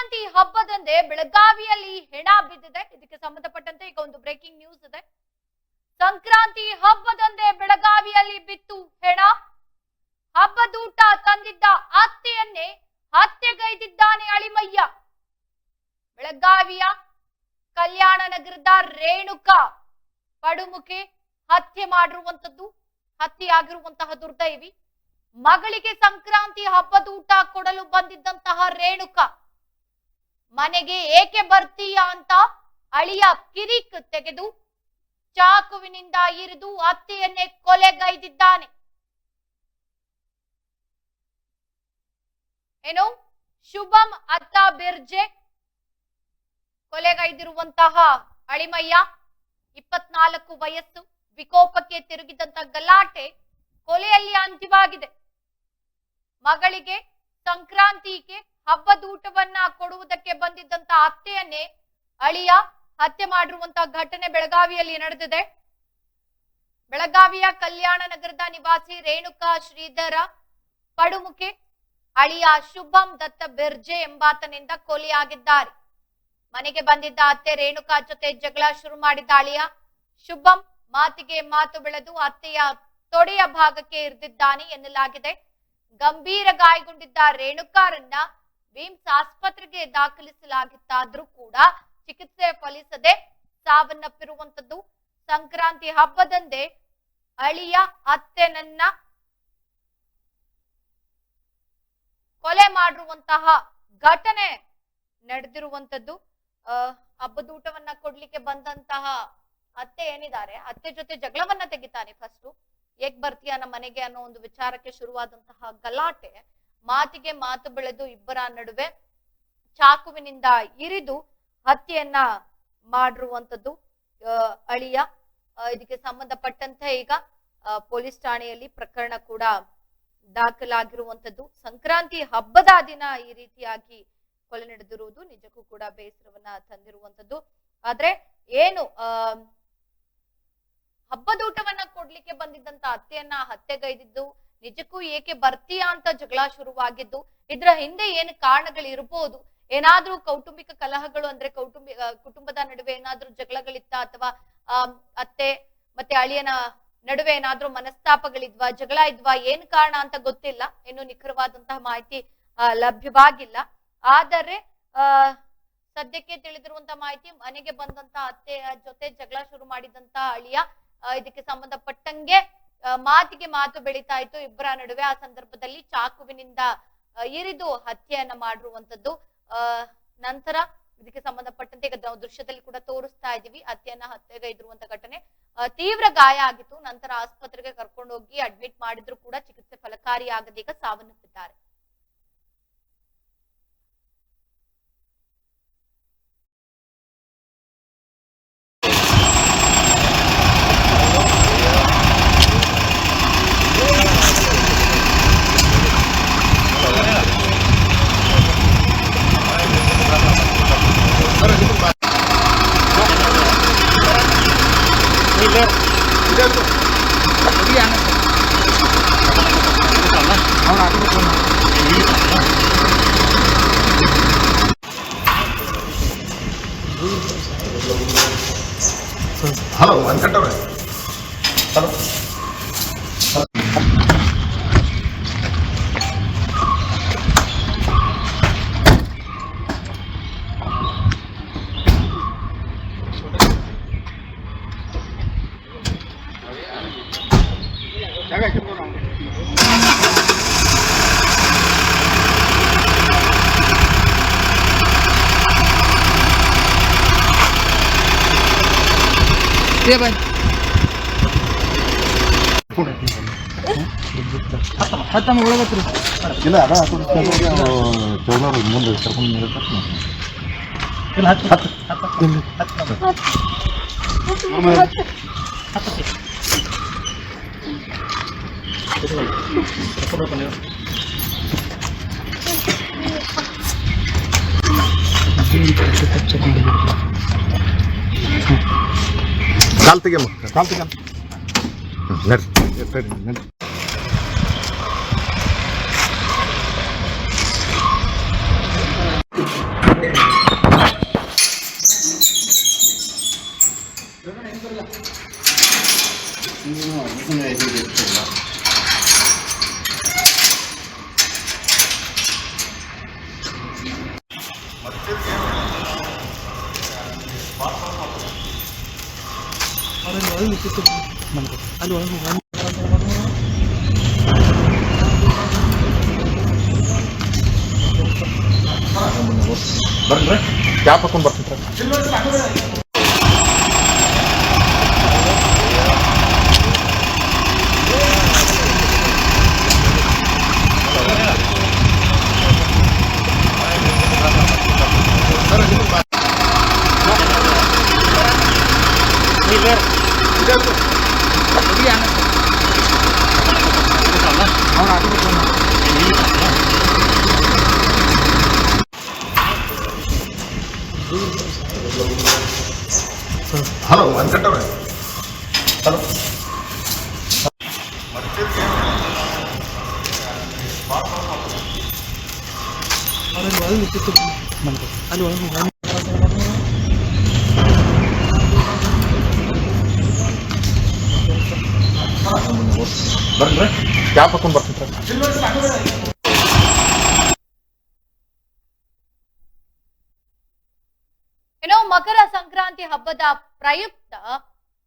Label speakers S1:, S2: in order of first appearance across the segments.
S1: ಸಂಕ್ರಾಂತಿ ಹಬ್ಬದಂದೇ ಬೆಳಗಾವಿಯಲ್ಲಿ ಹೆಣ ಬಿದ್ದಿದೆ. ಇದಕ್ಕೆ ಸಂಬಂಧಪಟ್ಟಂತೆ ಈಗ ಒಂದು ಬ್ರೇಕಿಂಗ್ ನ್ಯೂಸ್ ಇದೆ. ಸಂಕ್ರಾಂತಿ ಹಬ್ಬದಂದೇ ಬೆಳಗಾವಿಯಲ್ಲಿ ಬಿತ್ತು ಹೆಣ. ಹಬ್ಬದೂಟ ತಂದಿದ್ದ ಅತ್ತೆಯನ್ನೇ ಹತ್ಯೆಗೈದಿದ್ದಾನೆ ಅಳಿಮಯ್ಯ. ಬೆಳಗಾವಿಯ ಕಲ್ಯಾಣ ನಗರದ ರೇಣುಕಾ ಪಡುಮುಖೆ ಹತ್ಯೆ ಮಾಡಿರುವಂತದ್ದು, ಹತ್ಯೆಯಾಗಿರುವಂತಹ ದುರ್ದೈವಿ. ಮಗಳಿಗೆ ಸಂಕ್ರಾಂತಿ ಹಬ್ಬದೂಟ ಕೊಡಲು ಬಂದಿದ್ದಂತಹ ರೇಣುಕಾ ಮನೆಗೆ ಏಕೆ ಬರ್ತೀಯಾ ಅಂತ ಅಳಿಯ ಕಿರಿಕ್ ತೆಗೆದು ಚಾಕುವಿನಿಂದ ಇರಿದು ಅತ್ತೆಯನ್ನೇ ಕೊಲೆಗೈದಿದ್ದಾನೆ. ಏನು ಶುಭಂ ಅತ್ತ ಬಿರ್ಜೆ ಕೊಲೆಗೈದಿರುವಂತಹ ಅಳಿಮಯ್ಯ, 24 ವಯಸ್ಸು. ವಿಕೋಪಕ್ಕೆ ತಿರುಗಿದಂತ ಗಲಾಟೆ ಕೊಲೆಯಲ್ಲಿ ಅಂತ್ಯವಾಗಿದೆ. ಮಗಳಿಗೆ ಸಂಕ್ರಾಂತಿಗೆ ಹಬ್ಬದೂಟವನ್ನ ಕೊಡುವುದಕ್ಕೆ ಬಂದಿದ್ದಂತ ಅತ್ತೆಯನ್ನೇ ಅಳಿಯ ಹತ್ಯೆ ಮಾಡಿರುವಂತಹ ಘಟನೆ ಬೆಳಗಾವಿಯಲ್ಲಿ ನಡೆದಿದೆ. ಬೆಳಗಾವಿಯ ಕಲ್ಯಾಣ ನಗರದ ನಿವಾಸಿ ರೇಣುಕಾ ಶ್ರೀಧರ ಪಡುಮುಖೆ ಅಳಿಯ ಶುಭಂ ದತ್ತ ಬಿರ್ಜೆ ಎಂಬಾತನಿಂದ ಕೊಲೆಯಾಗಿದ್ದಾರೆ. ಮನೆಗೆ ಬಂದಿದ್ದ ಅತ್ತೆ ರೇಣುಕಾ ಜೊತೆ ಜಗಳ ಶುರು ಮಾಡಿದ್ದ ಅಳಿಯ ಶುಭಂ ಮಾತಿಗೆ ಮಾತು ಬೆಳೆದು ಅತ್ತೆಯ ತೊಡೆಯ ಭಾಗಕ್ಕೆ ಇರಿದಿದ್ದಾನೆ ಎನ್ನಲಾಗಿದೆ. ಗಂಭೀರ ಗಾಯಗೊಂಡಿದ್ದ ರೇಣುಕಾರನ್ನ ವಿಮ್ಸ್ ಆಸ್ಪತ್ರೆಗೆ ದಾಖಲಿಸಲಾಗಿತ್ತಾದ್ರೂ ಕೂಡ ಚಿಕಿತ್ಸೆ ಫಲಿಸದೆ ಸಾವನ್ನಪ್ಪಿರುವಂತದ್ದು. ಸಂಕ್ರಾಂತಿ ಹಬ್ಬದಂದೇ ಅಳಿಯ ಅತ್ತೆನನ್ನ ಕೊಲೆ ಮಾಡಿರುವಂತಹ ಘಟನೆ ನಡೆದಿರುವಂತದ್ದು. ಹಬ್ಬದೂಟವನ್ನ ಕೊಡ್ಲಿಕ್ಕೆ ಬಂದಂತಹ ಅತ್ತೆ ಏನಿದ್ದಾರೆ, ಅತ್ತೆ ಜೊತೆ ಜಗಳವನ್ನ ತೆಗಿತಾನೆ. ಫಸ್ಟ್ ಏಕ್ ಬರ್ತೀಯ ನಮ್ಮ ಮನೆಗೆ ಅನ್ನೋ ಒಂದು ವಿಚಾರಕ್ಕೆ ಶುರುವಾದಂತಹ ಗಲಾಟೆ ಮಾತಿಗೆ ಮಾತು ಬೆಳೆದು ಇಬ್ಬರ ನಡುವೆ ಚಾಕುವಿನಿಂದ ಇರಿದು ಹತ್ಯೆಯನ್ನ ಮಾಡಿರುವಂತದ್ದು ಅಳಿಯ. ಇದಕ್ಕೆ ಸಂಬಂಧಪಟ್ಟಂತೆ ಈಗ ಪೊಲೀಸ್ ಠಾಣೆಯಲ್ಲಿ ಪ್ರಕರಣ ಕೂಡ ದಾಖಲಾಗಿರುವಂತದ್ದು. ಸಂಕ್ರಾಂತಿ ಹಬ್ಬದ ದಿನ ಈ ರೀತಿಯಾಗಿ ಕೊಲೆ ನಡೆದಿರುವುದು ನಿಜಕ್ಕೂ ಕೂಡ ಬೇಸರವನ್ನ ತಂದಿರುವಂತದ್ದು. ಆದ್ರೆ ಏನು ಹಬ್ಬದೂಟವನ್ನ ಕೊಡ್ಲಿಕ್ಕೆ ಬಂದಿದ್ದಂತ ಅತ್ತೆಯನ್ನ ಹತ್ಯೆಗೈದಿದ್ದು, ನಿಜಕ್ಕೂ ಏಕೆ ಬರ್ತೀಯಾ ಅಂತ ಜಗಳ ಶುರುವಾಗಿದ್ದು, ಇದ್ರ ಹಿಂದೆ ಏನು ಕಾರಣಗಳಿರ್ಬೋದು, ಏನಾದ್ರೂ ಕೌಟುಂಬಿಕ ಕಲಹಗಳು ಅಂದ್ರೆ ಕುಟುಂಬದ ನಡುವೆ ಏನಾದ್ರೂ ಜಗಳಗಳಿತ್ತ ಅಥವಾ ಅತ್ತೆ ಮತ್ತೆ ಅಳಿಯನ ನಡುವೆ ಏನಾದ್ರೂ ಮನಸ್ತಾಪಗಳಿದ್ವಾ, ಜಗಳ ಇದ್ವಾ, ಏನ್ ಕಾರಣ ಅಂತ ಗೊತ್ತಿಲ್ಲ. ಇನ್ನು ನಿಖರವಾದಂತಹ ಮಾಹಿತಿ ಲಭ್ಯವಾಗಿಲ್ಲ. ಆದರೆ ಸದ್ಯಕ್ಕೆ ತಿಳಿದಿರುವಂತಹ ಮಾಹಿತಿ, ಮನೆಗೆ ಬಂದಂತ ಅತ್ತೆಯ ಜೊತೆ ಜಗಳ ಶುರು ಮಾಡಿದಂತ ಅಳಿಯ ಇದಕ್ಕೆ ಸಂಬಂಧಪಟ್ಟಂಗೆ ಮಾತಿಗೆ ಮಾತು ಬೆಳೀತಾ ಇತ್ತು ಇಬ್ಬರ ನಡುವೆ. ಆ ಸಂದರ್ಭದಲ್ಲಿ ಚಾಕುವಿನಿಂದ ಇರಿದು ಹತ್ಯೆಯನ್ನ ಮಾಡಿರುವಂತದ್ದು. ನಂತರ ಇದಕ್ಕೆ ಸಂಬಂಧಪಟ್ಟಂತೆ ಈಗ ದೃಶ್ಯದಲ್ಲಿ ಕೂಡ ತೋರಿಸ್ತಾ ಇದೀವಿ, ಹತ್ಯೆಗೈದಿರುವಂತ ಘಟನೆ. ತೀವ್ರ ಗಾಯ ಆಗಿತ್ತು. ನಂತರ ಆಸ್ಪತ್ರೆಗೆ ಕರ್ಕೊಂಡೋಗಿ ಅಡ್ಮಿಟ್ ಮಾಡಿದ್ರು ಕೂಡ ಚಿಕಿತ್ಸೆ ಫಲಕಾರಿಯಾಗದೆ ಈಗ ಸಾವನ್ನಪ್ಪಿದ್ದಾರೆ.
S2: ಹಲೋ ವೆಂಕಟವ್ರೆ, ಹಲೋ ಇಲ್ಲ ಅದ ಚೌನವ್ರು ಮುಂದೆ ಕರ್ಕೊಂಡು ಕಾಲ್ ತೆಗಿಯಮ್ಮ, ಕಾಲ್ ತೆಗಿಯಮ್ಮ. ನಡ್ರಿ ಬರ್ರಿ ಕ್ಯಾಪ್ ಹಾಕೊಂಡು ಬರ್ತೀನಿ ಸರ್. ಹಲೋ ವೆಂಕಟವ್ರೆ, ಹಲೋ ಬರ್ರಿ ಕ್ಯಾಪ್ ಹಾಕೊಂಡು ಬರ್ತೀನಿ ಸರ್.
S1: ಏನೋ ಮಕರ ಸಂಕ್ರಾಂತಿ ಹಬ್ಬದ ಪ್ರಯುಕ್ತ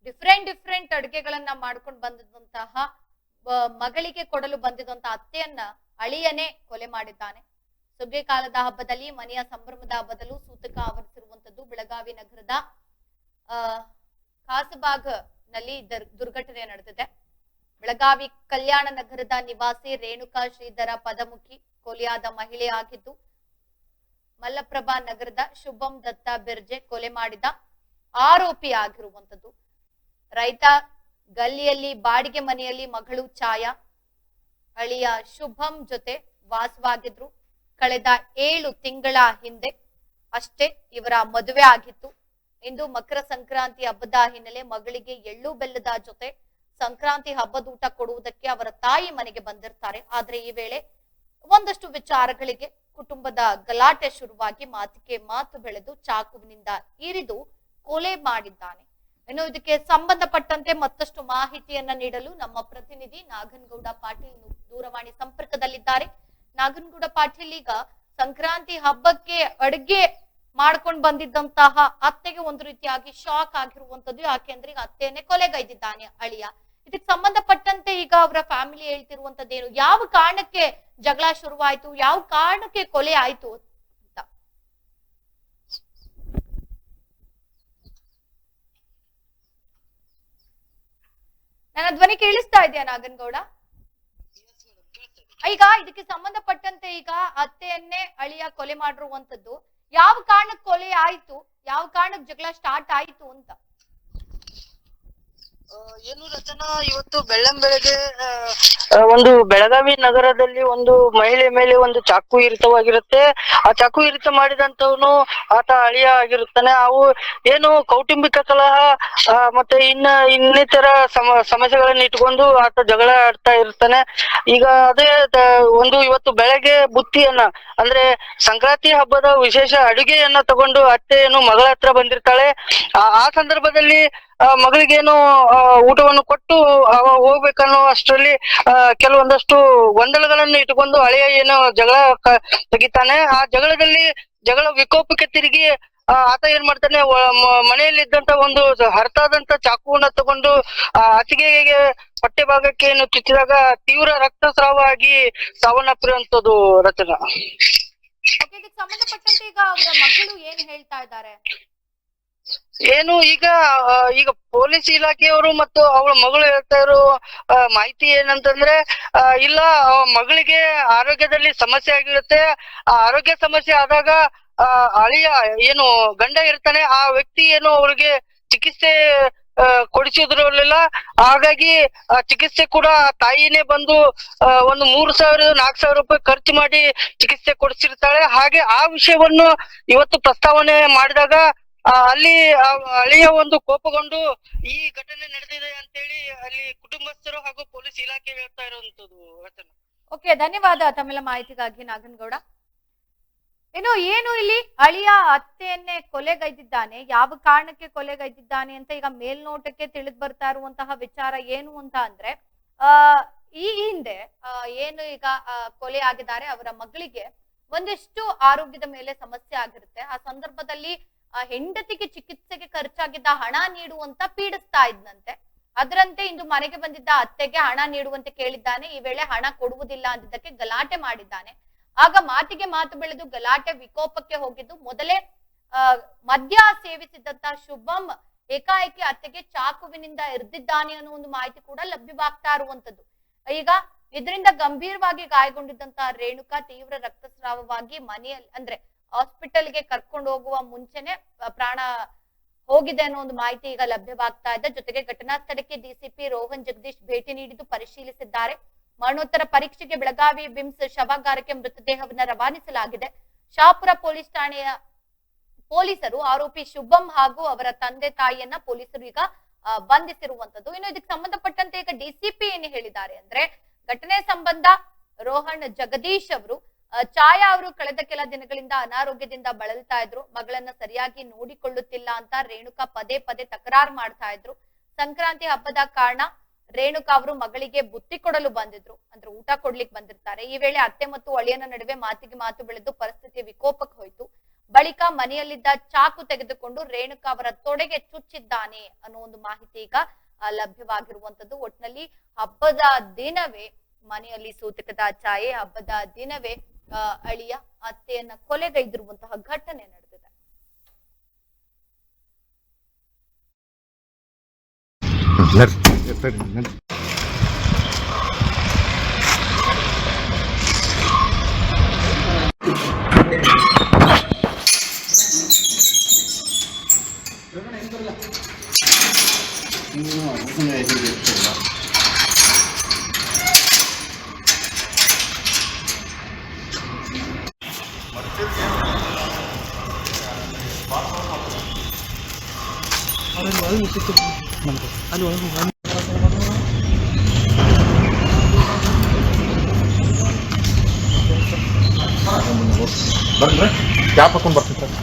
S1: ಡಿಫ್ರೆಂಟ್ ಅಡುಗೆಗಳನ್ನ ಮಾಡ್ಕೊಂಡು ಬಂದಿದ್ದಂತಹ ಮಗಳಿಗೆ ಕೊಡಲು ಬಂದಿದ್ದಂತಹ ಅತ್ತೆಯನ್ನ ಅಳಿಯನೇ ಕೊಲೆ ಮಾಡಿದ್ದಾನೆ. ಸುಗ್ಗಿ ಕಾಲದ ಹಬ್ಬದಲ್ಲಿ ಮನೆಯ ಸಂಭ್ರಮದ ಬದಲು ಸೂತಕ ಆವರಿಸಿರುವಂತದ್ದು ಬೆಳಗಾವಿ ನಗರದ ಖಾಸಬಾಗ್ ನಲ್ಲಿ ದುರ್ಘಟನೆ ನಡೆದಿದೆ. ಬೆಳಗಾವಿ ಕಲ್ಯಾಣ ನಗರದ ನಿವಾಸಿ ರೇಣುಕಾ ಶ್ರೀಧರ ಪದಮುಖಿ ಕೊಲೆಯಾದ ಮಹಿಳೆ ಆಗಿದ್ದು, ಮಲ್ಲಪ್ರಭಾ ನಗರದ ಶುಭಂ ದತ್ತ ಬಿರ್ಜೆ ಕೊಲೆ ಮಾಡಿದ ಆರೋಪಿ ಆಗಿರುವಂತದ್ದು. ರೈತ ಗಲ್ಲಿಯಲ್ಲಿ ಬಾಡಿಗೆ ಮನೆಯಲ್ಲಿ ಮಗಳು ಛಾಯಾ ಅಳಿಯ ಶುಭಂ ಜೊತೆ ವಾಸವಾಗಿದ್ರು. ಕಳೆದ 7 ತಿಂಗಳ ಹಿಂದೆ ಅಷ್ಟೇ ಇವರ ಮದುವೆ ಆಗಿತ್ತು. ಇಂದು ಮಕರ ಸಂಕ್ರಾಂತಿ ಹಬ್ಬದ ಹಿನ್ನೆಲೆ ಮಗಳಿಗೆ ಎಳ್ಳು ಬೆಲ್ಲದ ಜೊತೆ ಸಂಕ್ರಾಂತಿ ಹಬ್ಬದೂಟ ಕೊಡುವುದಕ್ಕೆ ಅವರ ತಾಯಿ ಮನೆಗೆ ಬಂದಿರ್ತಾರೆ. ಆದ್ರೆ ಈ ವೇಳೆ ಒಂದಷ್ಟು ವಿಚಾರಗಳಿಗೆ ಕುಟುಂಬದ ಗಲಾಟೆ ಶುರುವಾಗಿ ಮಾತಿಗೆ ಮಾತು ಬೆಳೆದು ಚಾಕುವಿನಿಂದ ಇರಿದು ಕೊಲೆ ಮಾಡಿದ್ದಾನೆ. ಇನ್ನು ಇದಕ್ಕೆ ಸಂಬಂಧಪಟ್ಟಂತೆ ಮತ್ತಷ್ಟು ಮಾಹಿತಿಯನ್ನ ನೀಡಲು ನಮ್ಮ ಪ್ರತಿನಿಧಿ ನಾಗನಗೌಡ ಪಾಟೀಲ್ ದೂರವಾಣಿ ಸಂಪರ್ಕದಲ್ಲಿದ್ದಾರೆ. ನಾಗನಗೌಡ ಪಾಟೀಲ್, ಈಗ ಸಂಕ್ರಾಂತಿ ಹಬ್ಬಕ್ಕೆ ಅಡುಗೆ ಮಾಡ್ಕೊಂಡು ಬಂದಿದ್ದಂತಹ ಅತ್ತೆಗೆ ಒಂದು ರೀತಿಯಾಗಿ ಶಾಕ್ ಆಗಿರುವಂತದ್ದು. ಯಾಕೆಂದ್ರೆ ಈಗ ಅತ್ತೆಯನ್ನೇ ಕೊಲೆಗೈದಿದ್ದಾನೆ ಅಳಿಯ. ಇದಕ್ಕೆ ಸಂಬಂಧಪಟ್ಟಂತೆ ಈಗ ಅವರ ಫ್ಯಾಮಿಲಿ ಹೇಳ್ತಿರುವಂತದ್ದೇನು, ಯಾವ ಕಾರಣಕ್ಕೆ ಜಗಳ ಶುರುವಾಯ್ತು, ಯಾವ ಕಾರಣಕ್ಕೆ ಕೊಲೆ ಆಯ್ತು ಅಂತ? ನನ್ನ ಧ್ವನಿ ಕೇಳಿಸ್ತಾ ಇದೆಯಾ ನಾಗನಗೌಡ? ಈಗ ಇದಕ್ಕೆ ಸಂಬಂಧಪಟ್ಟಂತೆ ಈಗ ಅತ್ತೆಯನ್ನೇ ಅಳಿಯ ಕೊಲೆ ಮಾಡಿರುವಂತದ್ದು, ಯಾವ ಕಾರಣಕ್ಕೆ ಕೊಲೆ ಆಯ್ತು, ಯಾವ ಕಾರಣಕ್ಕೆ ಜಗಳ ಸ್ಟಾರ್ಟ್ ಆಯ್ತು ಅಂತ?
S3: ಏನು ರಚನಾ, ಇವತ್ತು ಬೆಳ್ಳಂಬೆಳಗ್ಗೆ ಒಂದು ಬೆಳಗಾವಿ ನಗರದಲ್ಲಿ ಒಂದು ಮಹಿಳೆ ಮೇಲೆ ಒಂದು ಚಾಕು ಇರಿತವಾಗಿರುತ್ತೆ. ಆ ಚಾಕು ಇರಿತ ಮಾಡಿದಂತವನು ಆತ ಅಳಿಯ ಆಗಿರುತ್ತಾನೆ. ಅವು ಏನು ಕೌಟುಂಬಿಕ ಕಲಹ ಮತ್ತೆ ಇನ್ನಿತರ ಸಮಸ್ಯೆಗಳನ್ನ ಇಟ್ಕೊಂಡು ಆತ ಜಗಳ ಆಡ್ತಾ ಇರ್ತಾನೆ. ಈಗ ಅದೇ ಒಂದು ಇವತ್ತು ಬೆಳಗ್ಗೆ ಬುತ್ತಿಯನ್ನ ಅಂದ್ರೆ ಸಂಕ್ರಾಂತಿ ಹಬ್ಬದ ವಿಶೇಷ ಅಡುಗೆಯನ್ನ ತಗೊಂಡು ಅತ್ತೆಯನ್ನು ಮಗಳ ಹತ್ರ ಬಂದಿರ್ತಾಳೆ. ಆ ಸಂದರ್ಭದಲ್ಲಿ ಮಗಳಿಗೇನು ಊಟವನ್ನು ಕೊಟ್ಟು ಹೋಗ್ಬೇಕನ್ನೋ ಅಷ್ಟರಲ್ಲಿ ಕೆಲವೊಂದಷ್ಟು ಗೊಂದಲಗಳನ್ನು ಇಟ್ಟುಕೊಂಡು ಹಳೆಯ ಏನು ಜಗಳ ತೆಗಿತಾನೆ. ಆ ಜಗಳ ವಿಕೋಪಕ್ಕೆ ತಿರುಗಿ ಆತ ಏನ್ ಮಾಡ್ತಾನೆ, ಮನೆಯಲ್ಲಿದ್ದಂತ ಒಂದು ಹರಿತಾದಂತ ಚಾಕುವನ್ನ ತಗೊಂಡು ಹಾಸಿಗೆಗೆ ಹೊಟ್ಟೆ ಭಾಗಕ್ಕೆ ಏನು ಚುಚ್ಚಿದಾಗ ತೀವ್ರ ರಕ್ತಸ್ರಾವ ಆಗಿ ಸಾವನ್ನಪ್ಪಿರುವಂತದ್ದು ರಚನಾ.
S1: ಇದಕ್ಕೆ ಸಂಬಂಧಪಟ್ಟಂತೆ ಈಗ ಅವರ ಮಗಳು ಏನ್ ಹೇಳ್ತಾ ಇದ್ದಾರೆ?
S3: ಏನು ಈಗ ಪೊಲೀಸ್ ಇಲಾಖೆಯವರು ಮತ್ತು ಅವಳ ಮಗಳು ಹೇಳ್ತಾ ಇರೋ ಮಾಹಿತಿ ಏನಂತಂದ್ರೆ, ಇಲ್ಲ ಮಗಳಿಗೆ ಆರೋಗ್ಯದಲ್ಲಿ ಸಮಸ್ಯೆ ಆಗಿರುತ್ತೆ. ಆ ಆರೋಗ್ಯ ಸಮಸ್ಯೆ ಆದಾಗ ಅಳಿಯ ಏನು ಗಂಡ ಇರ್ತಾನೆ, ಆ ವ್ಯಕ್ತಿ ಏನು ಅವ್ರಿಗೆ ಚಿಕಿತ್ಸೆ ಕೊಡಿಸಿದ್ರಲ್ಲ. ಹಾಗಾಗಿ ಚಿಕಿತ್ಸೆ ಕೂಡ ತಾಯಿನೇ ಬಂದು ಒಂದು 3,000-4,000 ರೂಪಾಯಿ ಖರ್ಚು ಮಾಡಿ ಚಿಕಿತ್ಸೆ ಕೊಡಿಸಿರ್ತಾಳೆ. ಹಾಗೆ ಆ ವಿಷಯವನ್ನು ಇವತ್ತು ಪ್ರಸ್ತಾವನೆ ಮಾಡಿದಾಗ ಅಲ್ಲಿ ಅಳಿಯ ಒಂದು ಕೋಪಗೊಂಡು ಈ ಘಟನೆ ನಡೆದಿದೆ ಅಂತೇಳಿ ಅಲ್ಲಿ ಕುಟುಂಬಸ್ಥರು ಹಾಗೂ ಪೊಲೀಸ್ ಇಲಾಖೆ ಹೇಳ್ತಾ ಇರುವಂತದ್ದು ರಚನಾ.
S1: ಓಕೆ, ಧನ್ಯವಾದ ತಮ್ಮೆಲ್ಲ ಮಾಹಿತಿಗಾಗಿ ನಾಗನಗೌಡ. ಏನು ಇಲ್ಲಿ ಅಳಿಯ ಅತ್ತೆಯನ್ನೇ ಕೊಲೆಗೈದಿದ್ದಾನೆ, ಯಾವ ಕಾರಣಕ್ಕೆ ಕೊಲೆಗೈದಿದ್ದಾನೆ ಅಂತ ಈಗ ಮೇಲ್ನೋಟಕ್ಕೆ ತಿಳಿದು ಬರ್ತಾ ಇರುವಂತಹ ವಿಚಾರ ಏನು ಅಂತ ಅಂದ್ರೆ, ಈ ಹಿಂದೆ ಏನು ಈಗ ಕೊಲೆ ಆಗಿದ್ದಾರೆ ಅವರ ಮಗಳಿಗೆ ಒಂದಿಷ್ಟು ಆರೋಗ್ಯದ ಮೇಲೆ ಸಮಸ್ಯೆ ಆಗಿರುತ್ತೆ. ಆ ಸಂದರ್ಭದಲ್ಲಿ ಹೆಂಡತಿಗೆ ಚಿಕಿತ್ಸೆಗೆ ಖರ್ಚಾಗಿದ್ದ ಹಣ ನೀಡುವಂತ ಪೀಡಿಸ್ತಾ ಇದ್ನಂತೆ. ಅದರಂತೆ ಇಂದು ಮನೆಗೆ ಬಂದಿದ್ದ ಅತ್ತೆಗೆ ಹಣ ನೀಡುವಂತೆ ಕೇಳಿದ್ದಾನೆ. ಈ ವೇಳೆ ಹಣ ಕೊಡುವುದಿಲ್ಲ ಅಂದಿದ್ದಕ್ಕೆ ಗಲಾಟೆ ಮಾಡಿದ್ದಾನೆ. ಆಗ ಮಾತಿಗೆ ಮಾತು ಬೆಳೆದು ಗಲಾಟೆ ವಿಕೋಪಕ್ಕೆ ಹೋಗಿದ್ದು. ಮೊದಲೇ ಮದ್ಯ ಸೇವಿಸಿದಂತ ಶುಭಂ ಏಕಾಏಕಿ ಅತ್ತೆಗೆ ಚಾಕುವಿನಿಂದ ಇರಿದಿದ್ದಾನೆ ಅನ್ನೋ ಒಂದು ಮಾಹಿತಿ ಕೂಡ ಲಭ್ಯವಾಗ್ತಾ ಇರುವಂತದ್ದು. ಈಗ ಇದರಿಂದ ಗಂಭೀರವಾಗಿ ಗಾಯಗೊಂಡಿದ್ದಂತ ರೇಣುಕಾ ತೀವ್ರ ರಕ್ತಸ್ರಾವವಾಗಿ ಮನೆಯಲ್ಲಿ ಅಂದ್ರೆ ಹಾಸ್ಪಿಟಲ್ಗೆ ಕರ್ಕೊಂಡು ಹೋಗುವ ಮುಂಚೆನೆ ಪ್ರಾಣ ಹೋಗಿದೆ ಅನ್ನೋ ಒಂದು ಮಾಹಿತಿ ಈಗ ಲಭ್ಯವಾಗ್ತಾ ಇದೆ. ಜೊತೆಗೆ ಘಟನಾ ಸ್ಥಳಕ್ಕೆ ಡಿಸಿಪಿ ರೋಹನ್ ಜಗದೀಶ್ ಭೇಟಿ ನೀಡಿದ್ದು ಪರಿಶೀಲಿಸಿದ್ದಾರೆ. ಮರಣೋತ್ತರ ಪರೀಕ್ಷೆಗೆ ಬೆಳಗಾವಿ ವಿಮ್ಸ್ ಶವಾಗಾರಕ್ಕೆ ಮೃತದೇಹವನ್ನ ರವಾನಿಸಲಾಗಿದೆ. ಶಹಾಪುರ ಪೊಲೀಸ್ ಠಾಣೆಯ ಪೊಲೀಸರು ಆರೋಪಿ ಶುಭಂ ಹಾಗೂ ಅವರ ತಂದೆ ತಾಯಿಯನ್ನ ಪೊಲೀಸರು ಈಗ ಬಂಧಿಸಿರುವಂತದ್ದು. ಇನ್ನು ಇದಕ್ಕೆ ಸಂಬಂಧಪಟ್ಟಂತೆ ಈಗ ಡಿಸಿಪಿ ಏನು ಹೇಳಿದ್ದಾರೆ ಅಂದ್ರೆ, ಘಟನೆ ಸಂಬಂಧ ರೋಹನ್ ಜಗದೀಶ್ ಅವರು ಛಾಯಾ ಅವರು ಕಳೆದ ಕೆಲ ದಿನಗಳಿಂದ ಅನಾರೋಗ್ಯದಿಂದ ಬಳಲ್ತಾ ಇದ್ರು. ಮಗಳನ್ನ ಸರಿಯಾಗಿ ನೋಡಿಕೊಳ್ಳುತ್ತಿಲ್ಲ ಅಂತ ರೇಣುಕಾ ಪದೇ ಪದೇ ತಕರಾರು ಮಾಡ್ತಾ ಇದ್ರು. ಸಂಕ್ರಾಂತಿ ಹಬ್ಬದ ಕಾರಣ ರೇಣುಕಾ ಅವರು ಮಗಳಿಗೆ ಬುತ್ತಿ ಕೊಡಲು ಬಂದಿದ್ರು, ಅಂದ್ರೆ ಊಟ ಕೊಡ್ಲಿಕ್ಕೆ ಬಂದಿರ್ತಾರೆ. ಈ ವೇಳೆ ಅತ್ತೆ ಮತ್ತು ಅಳಿಯನ ನಡುವೆ ಮಾತಿಗೆ ಮಾತು ಬೆಳೆದು ಪರಿಸ್ಥಿತಿ ವಿಕೋಪಕ್ಕೆ ಹೋಯ್ತು. ಬಳಿಕ ಮನೆಯಲ್ಲಿದ್ದ ಚಾಕು ತೆಗೆದುಕೊಂಡು ರೇಣುಕಾ ಅವರ ತೊಡೆಗೆ ಚುಚ್ಚಿದ್ದಾನೆ ಅನ್ನೋ ಒಂದು ಮಾಹಿತಿ ಈಗ ಲಭ್ಯವಾಗಿರುವಂತದ್ದು. ಒಟ್ಟಿನಲ್ಲಿ ಹಬ್ಬದ ದಿನವೇ ಮನೆಯಲ್ಲಿ ಸೂತಕದ ಛಾಯೆ, ಹಬ್ಬದ ದಿನವೇ ಅಳಿಯ ಅತ್ತೆಯನ್ನ ಕೊಲೆಗೈದಿರುವಂತಹ ಘಟನೆ ನಡೆದಿದೆ.
S2: ಬರ್ರಿ ಕ್ಯಾಪ್ ಹಾಕೊಂಡ್ ಬರ್ತೀನಿ ಸರ್.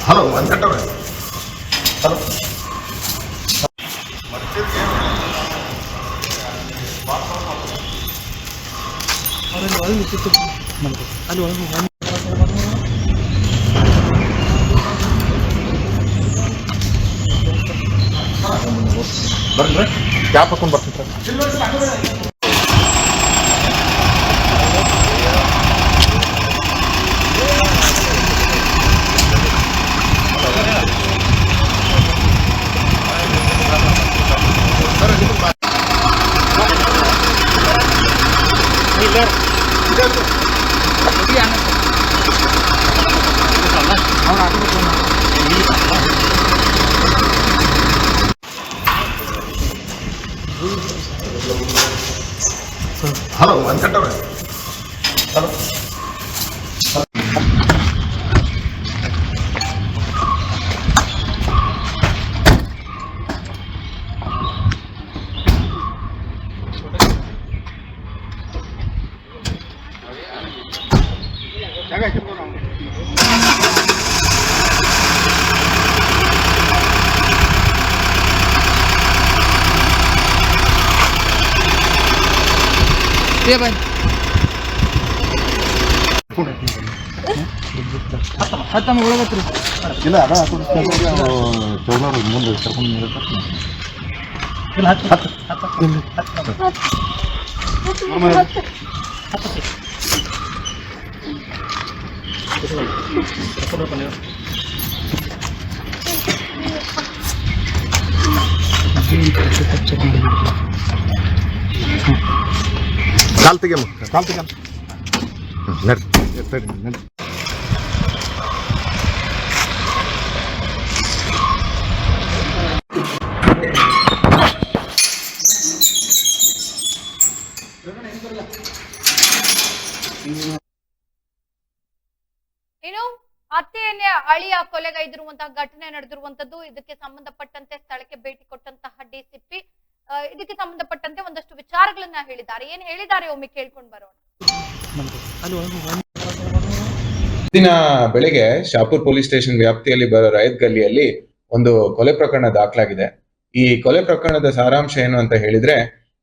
S2: ಹಲೋ ವೆಂಕಟವ್ರೆ, ಹಲೋ ಬರ್ರಿ ಕ್ಯಾಪ್ ಹಾಕೊಂಡ್ ಬರ್ತೀನಿ ಸರ್. ಹಲೋ ವೆಂಕಟವ್ರೆ, ಹಲೋ
S4: ये भाई ಹತ್ತಮ್ಮ ಒಳಗತ್ರಿ
S2: ಇಲ್ಲ ಅದ ಚೌನವ್ರು ಮುಂದೆ ಕರ್ಕೊಂಡು
S4: ಇಲ್ಲ ಹತ್ತು
S2: ಕಾಲ್ ತೆಗಿಯಮ್ಮ, ಕಾಲ್ ತೆಗಿಯಮ್ಮ. ನಡ್ರಿ ನಡ್ರಿ.
S1: ಇನ್ನು ಅತ್ತೆಯನ್ನೇ ಅಳಿಯ ಕೊಲೆಗೈದಿರುವಂತಹ ಘಟನೆ ನಡೆದಿರುವಂತದ್ದು. ಇದಕ್ಕೆ ಸಂಬಂಧಪಟ್ಟಂತೆ ಸ್ಥಳಕ್ಕೆ ಭೇಟಿ ಕೊಟ್ಟಂತಹ ಡಿಸಿಪಿ ಇದಕ್ಕೆ ಸಂಬಂಧಪಟ್ಟಂತೆ ಒಂದಷ್ಟು ವಿಚಾರಗಳನ್ನ ಹೇಳಿದ್ದಾರೆ. ಏನ್ ಹೇಳಿದ್ದಾರೆ ಒಮ್ಮೆ ಕೇಳ್ಕೊಂಡು ಬರೋಣ.
S5: ದಿನ ಬೆಳಿಗ್ಗೆ ಶಾಪುರ್ ಪೊಲೀಸ್ ಸ್ಟೇಷನ್ ವ್ಯಾಪ್ತಿಯಲ್ಲಿ ಬರೋ ರೈತ್ ಗಲ್ಲಿಯಲ್ಲಿ ಒಂದು ಕೊಲೆ ಪ್ರಕರಣ ದಾಖಲಾಗಿದೆ. ಈ ಕೊಲೆ ಪ್ರಕರಣದ ಸಾರಾಂಶ ಏನು ಅಂತ ಹೇಳಿದ್ರೆ,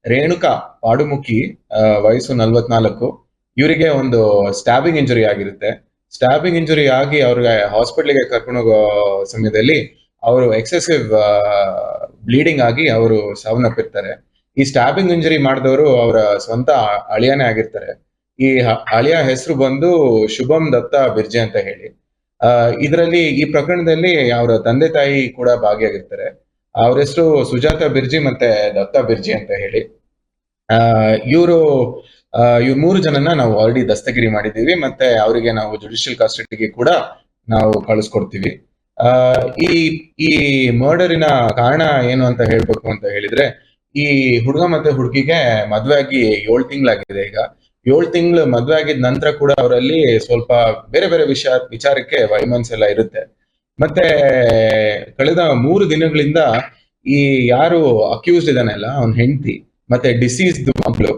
S5: ರೇಣುಕಾ ಪಾಡುಮುಖಿ ವಯಸ್ಸು 44, ಇವರಿಗೆ ಒಂದು ಸ್ಟ್ಯಾಬಿಂಗ್ ಇಂಜುರಿ ಆಗಿರುತ್ತೆ. ಸ್ಟ್ಯಾಬಿಂಗ್ ಇಂಜುರಿ ಆಗಿ ಅವ್ರಿಗೆ ಹಾಸ್ಪಿಟ್ಲಿಗೆ ಕರ್ಕೊಂಡು ಹೋಗೋ ಸಮಯದಲ್ಲಿ ಅವರು ಎಕ್ಸೆಸಿವ್ ಬ್ಲೀಡಿಂಗ್ ಆಗಿ ಅವರು ಸಾವನ್ನಪ್ಪಿರ್ತಾರೆ. ಈ ಸ್ಟ್ಯಾಬಿಂಗ್ ಇಂಜುರಿ ಮಾಡಿದವರು ಅವರ ಸ್ವಂತ ಅಳಿಯನೇ ಆಗಿರ್ತಾರೆ. ಈ ಅಳಿಯ ಹೆಸರು ಬಂದು ಶುಭಂ ದತ್ತಾ ಬಿರ್ಜಿ ಅಂತ ಹೇಳಿ. ಇದರಲ್ಲಿ ಈ ಪ್ರಕರಣದಲ್ಲಿ ಅವರ ತಂದೆ ತಾಯಿ ಕೂಡ ಭಾಗಿಯಾಗಿರ್ತಾರೆ. ಅವ್ರ ಹೆಸರು ಸುಜಾತ ಬಿರ್ಜಿ ಮತ್ತೆ ದತ್ತಾ ಬಿರ್ಜಿ ಅಂತ ಹೇಳಿ. ಇವರು 3 ಜನನ ನಾವು ಆಲ್ರೆಡಿ ದಸ್ತಗಿರಿ ಮಾಡಿದೀವಿ, ಮತ್ತೆ ಅವರಿಗೆ ನಾವು ಜುಡಿಷಿಯಲ್ ಕಸ್ಟಡಿಗೆ ಕೂಡ ನಾವು ಕಳಿಸ್ಕೊಡ್ತೀವಿ. ಈ ಮರ್ಡರಿನ ಕಾರಣ ಏನು ಅಂತ ಹೇಳ್ಬೇಕು ಅಂತ ಹೇಳಿದ್ರೆ, ಈ ಹುಡುಗ ಮತ್ತೆ ಹುಡುಗಿಗೆ ಮದ್ವೆ ಆಗಿ 7 ತಿಂಗಳಾಗಿದೆ. ಈಗ 7 ತಿಂಗಳು ಮದ್ವೆ ಆಗಿದ ನಂತರ ಕೂಡ ಅವರಲ್ಲಿ ಸ್ವಲ್ಪ ಬೇರೆ ಬೇರೆ ವಿಚಾರಕ್ಕೆ ವೈಮನ್ಸ್ ಎಲ್ಲ ಇರುತ್ತೆ. ಮತ್ತೆ ಕಳೆದ 3 ದಿನಗಳಿಂದ ಈ ಯಾರು ಅಕ್ಯೂಸ್ಡ್ ಇದಾನೆಲ್ಲ ಅವನ್ ಹೆಂಡತಿ ಮತ್ತೆ ಡಿಸೀಸ್ಡ್ ಮಗಳು,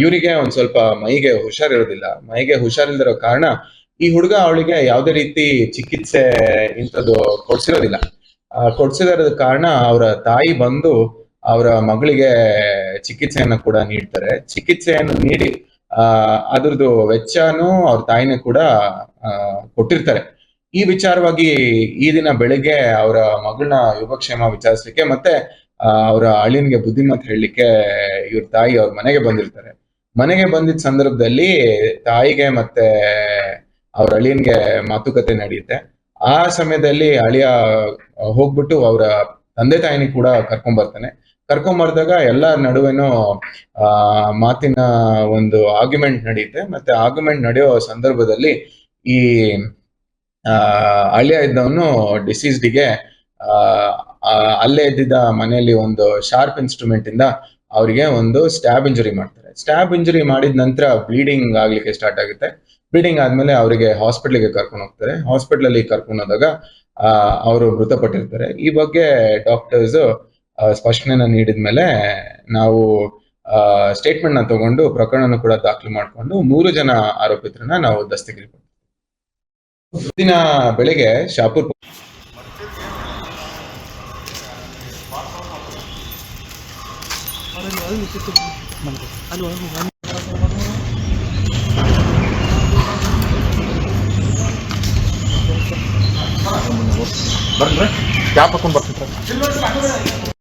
S5: ಇವರಿಗೆ ಒಂದ್ ಸ್ವಲ್ಪ ಮೈಗೆ ಹುಷಾರಿಲ್ದಿರೋ ಕಾರಣ ಈ ಹುಡುಗ ಅವಳಿಗೆ ಯಾವುದೇ ರೀತಿ ಚಿಕಿತ್ಸೆ ಇಂಥದ್ದು ಕೊಡ್ಸಿರೋದಿಲ್ಲ. ಕೊಡ್ಸಿರೋದ ಕಾರಣ ಅವರ ತಾಯಿ ಬಂದು ಅವರ ಮಗಳಿಗೆ ಚಿಕಿತ್ಸೆಯನ್ನ ಕೂಡ ನೀಡ್ತಾರೆ. ಚಿಕಿತ್ಸೆಯನ್ನು ನೀಡಿ ಅದ್ರದ್ದು ವೆಚ್ಚನೂ ಅವ್ರ ತಾಯಿನ ಕೂಡ ಕೊಟ್ಟಿರ್ತಾರೆ. ಈ ವಿಚಾರವಾಗಿ ಈ ದಿನ ಬೆಳಿಗ್ಗೆ ಅವರ ಮಗಳನ್ನ ಯೋಗಕ್ಷೇಮ ವಿಚಾರಿಸ್ಲಿಕ್ಕೆ ಮತ್ತೆ ಅವರ ಅಳಿಯನ್ಗೆ ಬುದ್ಧಿಮತ್ ಹೇಳಲಿಕ್ಕೆ ಇವ್ರ ತಾಯಿ ಅವ್ರ ಮನೆಗೆ ಬಂದಿರ್ತಾರೆ. ಮನೆಗೆ ಬಂದಿದ್ದ ಸಂದರ್ಭದಲ್ಲಿ ತಾಯಿಗೆ ಮತ್ತೆ ಅವ್ರ ಅಳಿಯನ್ಗೆ ಮಾತುಕತೆ ನಡೆಯುತ್ತೆ. ಆ ಸಮಯದಲ್ಲಿ ಅಳಿಯ ಹೋಗ್ಬಿಟ್ಟು ಅವರ ತಂದೆ ತಾಯಿನಿ ಕೂಡ ಕರ್ಕೊಂಬರ್ದಾಗ ಎಲ್ಲರ ನಡುವೆನೂ ಮಾತಿನ ಒಂದು ಆರ್ಗ್ಯುಮೆಂಟ್ ನಡೆಯುತ್ತೆ. ಮತ್ತೆ ಆರ್ಗ್ಯುಮೆಂಟ್ ನಡೆಯೋ ಸಂದರ್ಭದಲ್ಲಿ ಈ ಅಳಿಯ ಇದ್ದವನು ಡಿಸೀಸ್ಡಿಗೆ ಅಲ್ಲೇ ಇದ್ದಿದ್ದ ಮನೆಯಲ್ಲಿ ಒಂದು ಶಾರ್ಪ್ ಇನ್ಸ್ಟ್ರೂಮೆಂಟ್ ಇಂದ ಅವರಿಗೆ ಒಂದು ಸ್ಟ್ಯಾಬ್ ಇಂಜುರಿ ಮಾಡ್ತಾರೆ. ಸ್ಟ್ಯಾಬ್ ಇಂಜುರಿ ಮಾಡಿದ ನಂತರ ಬ್ಲೀಡಿಂಗ್ ಆಗ್ಲಿಕ್ಕೆ ಸ್ಟಾರ್ಟ್ ಆಗುತ್ತೆ. ಬ್ಲೀಡಿಂಗ್ ಆದ್ಮೇಲೆ ಅವರಿಗೆ ಹಾಸ್ಪಿಟ್ಲಿಗೆ ಕರ್ಕೊಂಡು ಹೋಗ್ತಾರೆ. ಹಾಸ್ಪಿಟ್ಲ್ ಅಲ್ಲಿ ಕರ್ಕೊಂಡು ಹೋದಾಗ ಅವರು ಮೃತಪಟ್ಟಿರ್ತಾರೆ. ಈ ಬಗ್ಗೆ ಡಾಕ್ಟರ್ಸ್ ಸ್ಪಷ್ಟನೆಯನ್ನ ನೀಡಿದ್ಮೇಲೆ ನಾವು ಸ್ಟೇಟ್ಮೆಂಟ್ ನ ತಗೊಂಡು ಪ್ರಕರಣ ಕೂಡ ದಾಖಲು ಮಾಡಿಕೊಂಡು 3 ಜನ ಆರೋಪಿತರನ್ನ ನಾವು ದಸ್ತಗಿರಿ ಕೊಡ್ತೀವಿ. ದಿನ ಬೆಳಿಗ್ಗೆ ಶಾಪುರ್
S2: ಬರ್ರಿ ಕ್ಯಾಪ್ ಹಾಕೊಂಡ್ ಬರ್ತೀನಿ ಸರ್.